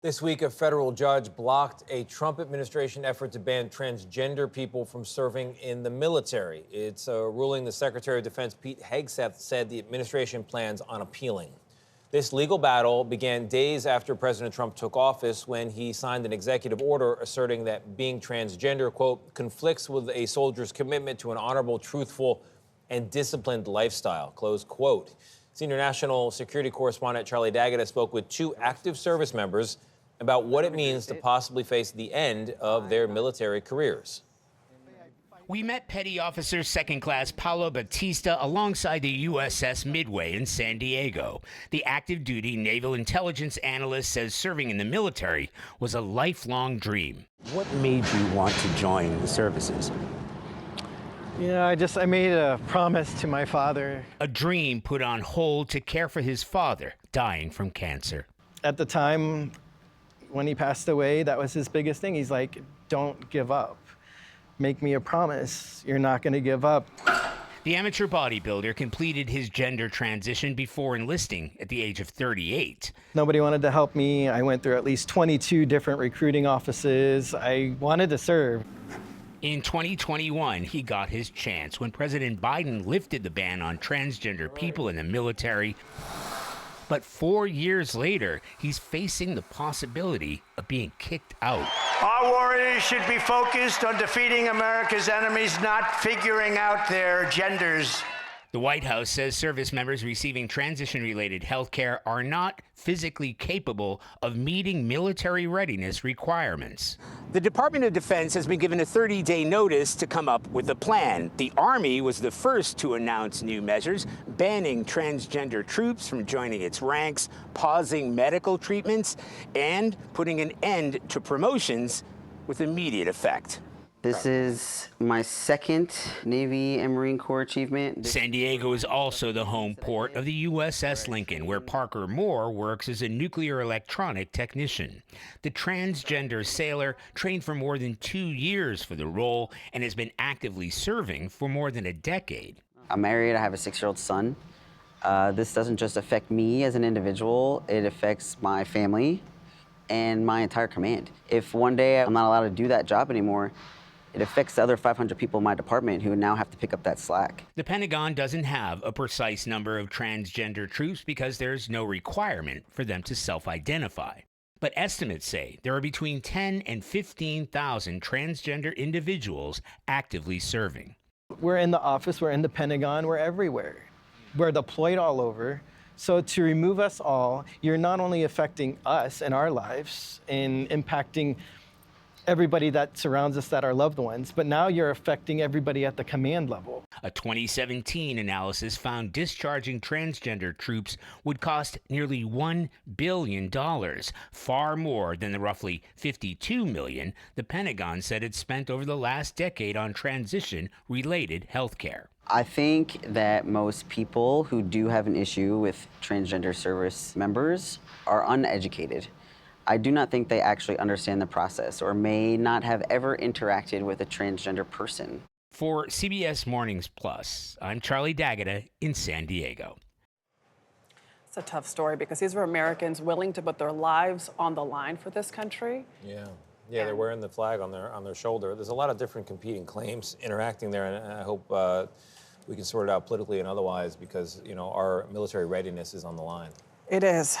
This week, a federal judge blocked a Trump administration effort to ban transgender people from serving in the military. It's a ruling the Secretary of Defense, Pete Hegseth, said the administration plans on appealing. This legal battle began days after President Trump took office when he signed an executive order asserting that being transgender, quote, conflicts with a soldier's commitment to an honorable, truthful, and disciplined lifestyle, close quote. Senior national security correspondent Charlie D'Agata spoke with two active service members about what it means to possibly face the end of their military careers. We met Petty Officer Second Class Paulo Batista alongside the USS Midway in San Diego. The active duty naval intelligence analyst says serving in the military was a lifelong dream. What made you want to join the services? I made a promise to my father. A dream put on hold to care for his father, dying from cancer. At the time when he passed away, that was his biggest thing. He's like, don't give up. Make me a promise. You're not going to give up. The amateur bodybuilder completed his gender transition before enlisting at the age of 38. Nobody wanted to help me. I went through at least 22 different recruiting offices. I wanted to serve. In 2021, he got his chance when President Biden lifted the ban on transgender people in the military. But 4 years later, he's facing the possibility of being kicked out. Our warriors should be focused on defeating America's enemies, not figuring out their genders. The White House says service members receiving transition-related health care are not physically capable of meeting military readiness requirements. The Department of Defense has been given a 30-day notice to come up with a plan. The Army was the first to announce new measures, banning transgender troops from joining its ranks, pausing medical treatments, and putting an end to promotions with immediate effect. This is my second Navy and Marine Corps achievement. San Diego is also the home port of the USS Lincoln, where Parker Moore works as a nuclear electronic technician. The transgender sailor trained for more than 2 years for the role and has been actively serving for more than a decade. I'm married, I have a 6-year-old son. This doesn't just affect me as an individual, it affects my family and my entire command. If one day I'm not allowed to do that job anymore, it affects the other 500 people in my department who now have to pick up that slack. The Pentagon doesn't have a precise number of transgender troops because there's no requirement for them to self-identify. But estimates say there are between 10 and 15,000 transgender individuals actively serving. We're in the office, we're in the Pentagon, we're everywhere. We're deployed all over. So to remove us all, you're not only affecting us and our lives and impacting everybody that surrounds us, that are loved ones, but now you're affecting everybody at the command level. A 2017 analysis found discharging transgender troops would cost nearly $1 billion, far more than the roughly $52 million the Pentagon said it spent over the last decade on transition-related health care. I think that most people who do have an issue with transgender service members are uneducated. I do not think they actually understand the process or may not have ever interacted with a transgender person. For CBS Mornings Plus, I'm Charlie D'Agata in San Diego. It's a tough story because these were Americans willing to put their lives on the line for this country. Yeah, they're wearing the flag on their shoulder. There's a lot of different competing claims interacting there, and I hope we can sort it out politically and otherwise because, our military readiness is on the line. It is.